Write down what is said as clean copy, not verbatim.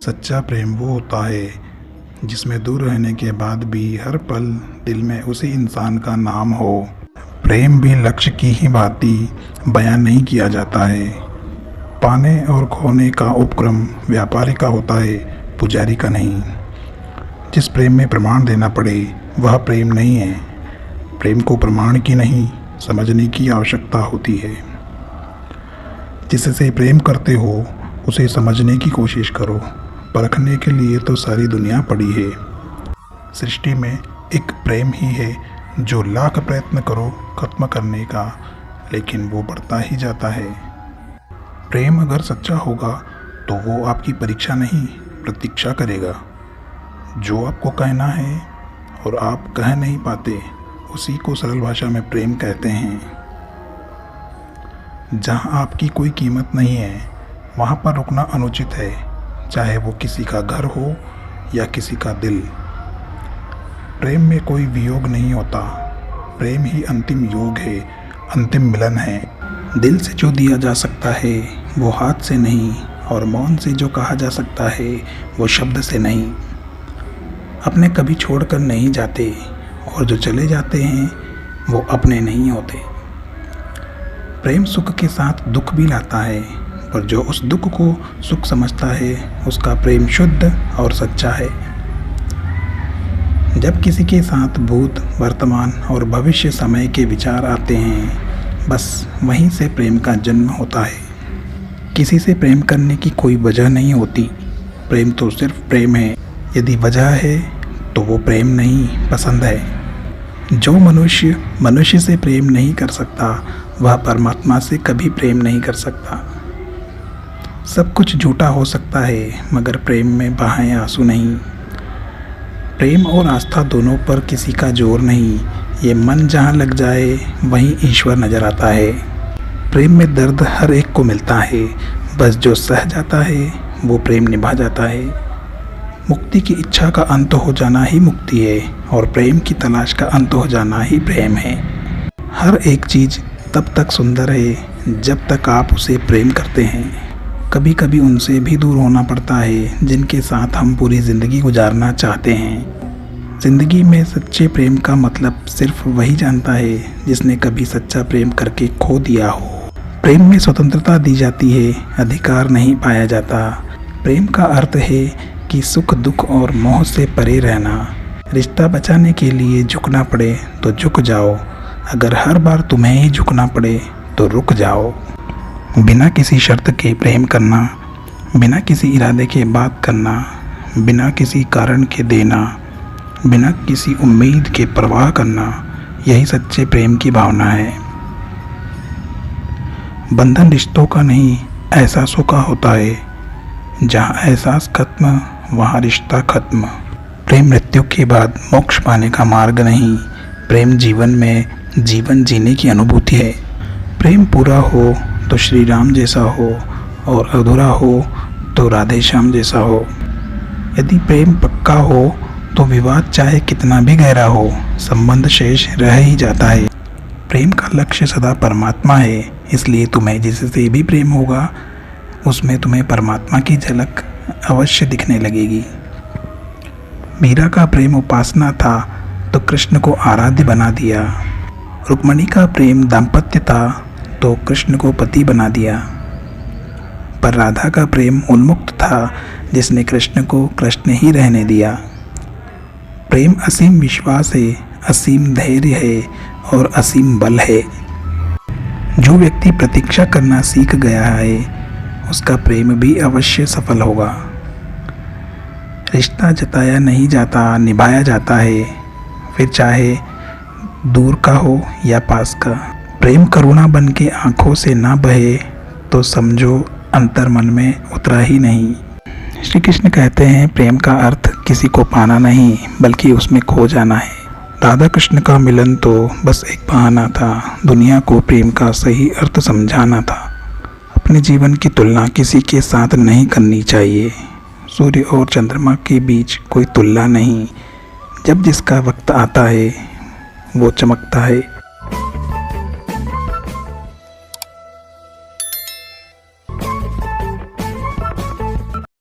सच्चा प्रेम वो होता है जिसमें दूर रहने के बाद भी हर पल दिल में उसी इंसान का नाम हो। प्रेम भी लक्ष्य की ही भांति बयान नहीं किया जाता है। पाने और खोने का उपक्रम व्यापारी का होता है, पुजारी का नहीं। जिस प्रेम में प्रमाण देना पड़े वह प्रेम नहीं है। प्रेम को प्रमाण की नहीं, समझने की आवश्यकता होती है। जिससे प्रेम करते हो उसे समझने की कोशिश करो। परखने के लिए तो सारी दुनिया पड़ी है। सृष्टि में एक प्रेम ही है जो लाख प्रयत्न करो खत्म करने का, लेकिन वो बढ़ता ही जाता है। प्रेम अगर सच्चा होगा तो वो आपकी परीक्षा नहीं, प्रतीक्षा करेगा। जो आपको कहना है और आप कह नहीं पाते, उसी को सरल भाषा में प्रेम कहते हैं। जहाँ आपकी कोई कीमत नहीं है वहाँ पर रुकना अनुचित है, चाहे वो किसी का घर हो या किसी का दिल। प्रेम में कोई वियोग नहीं होता। प्रेम ही अंतिम योग है, अंतिम मिलन है। दिल से जो दिया जा सकता है वो हाथ से नहीं, और मौन से जो कहा जा सकता है वो शब्द से नहीं। अपने कभी छोड़कर नहीं जाते, और जो चले जाते हैं वो अपने नहीं होते। प्रेम सुख के साथ दुख भी लाता है, पर जो उस दुख को सुख समझता है उसका प्रेम शुद्ध और सच्चा है। जब किसी के साथ भूत, वर्तमान और भविष्य समय के विचार आते हैं, बस वहीं से प्रेम का जन्म होता है। किसी से प्रेम करने की कोई वजह नहीं होती। प्रेम तो सिर्फ प्रेम है। यदि वजह है तो वो प्रेम नहीं, पसंद है। जो मनुष्य मनुष्य से प्रेम नहीं कर सकता वह परमात्मा से कभी प्रेम नहीं कर सकता। सब कुछ झूठा हो सकता है, मगर प्रेम में बहाएं आंसू नहीं। प्रेम और आस्था दोनों पर किसी का जोर नहीं। ये मन जहाँ लग जाए वहीं ईश्वर नजर आता है। प्रेम में दर्द हर एक को मिलता है, बस जो सह जाता है वो प्रेम निभा जाता है। मुक्ति की इच्छा का अंत हो जाना ही मुक्ति है, और प्रेम की तलाश का अंत हो जाना ही प्रेम है। हर एक चीज़ तब तक सुंदर है जब तक आप उसे प्रेम करते हैं। कभी कभी उनसे भी दूर होना पड़ता है जिनके साथ हम पूरी ज़िंदगी गुजारना चाहते हैं। ज़िंदगी में सच्चे प्रेम का मतलब सिर्फ वही जानता है जिसने कभी सच्चा प्रेम करके खो दिया हो। प्रेम में स्वतंत्रता दी जाती है, अधिकार नहीं पाया जाता। प्रेम का अर्थ है कि सुख, दुख और मोह से परे रहना। रिश्ता बचाने के लिए झुकना पड़े तो झुक जाओ। अगर हर बार तुम्हें ही झुकना पड़े तो रुक जाओ। बिना किसी शर्त के प्रेम करना, बिना किसी इरादे के बात करना, बिना किसी कारण के देना, बिना किसी उम्मीद के परवाह करना, यही सच्चे प्रेम की भावना है। बंधन रिश्तों का नहीं, एहसासों का होता है। जहाँ एहसास खत्म वहाँ रिश्ता खत्म। प्रेम मृत्यु के बाद मोक्ष पाने का मार्ग नहीं। प्रेम जीवन में जीवन जीने की अनुभूति है। प्रेम पूरा हो तो श्री राम जैसा हो, और अधूरा हो तो राधे श्याम जैसा हो। यदि प्रेम पक्का हो तो विवाद चाहे कितना भी गहरा हो, संबंध शेष रह ही जाता है। प्रेम का लक्ष्य सदा परमात्मा है, इसलिए तुम्हें जिससे भी प्रेम होगा उसमें तुम्हें परमात्मा की झलक अवश्य दिखने लगेगी। मीरा का प्रेम उपासना था तो कृष्ण को आराध्य बना दिया। रुक्मणी का प्रेम दाम्पत्य था तो कृष्ण को पति बना दिया। पर राधा का प्रेम उन्मुक्त था जिसने कृष्ण को कृष्ण ही रहने दिया। प्रेम असीम विश्वास है, असीम धैर्य है और असीम बल है। जो व्यक्ति प्रतीक्षा करना सीख गया है उसका प्रेम भी अवश्य सफल होगा। रिश्ता जताया नहीं जाता, निभाया जाता है, फिर चाहे दूर का हो या पास का। प्रेम करुणा बन के आँखों से ना बहे तो समझो अंतर मन में उतरा ही नहीं। श्री कृष्ण कहते हैं प्रेम का अर्थ किसी को पाना नहीं बल्कि उसमें खो जाना है। राधा कृष्ण का मिलन तो बस एक बहाना था, दुनिया को प्रेम का सही अर्थ समझाना था। अपने जीवन की तुलना किसी के साथ नहीं करनी चाहिए। सूर्य और चंद्रमा के बीच कोई तुलना नहीं। जब जिसका वक्त आता है वो चमकता है।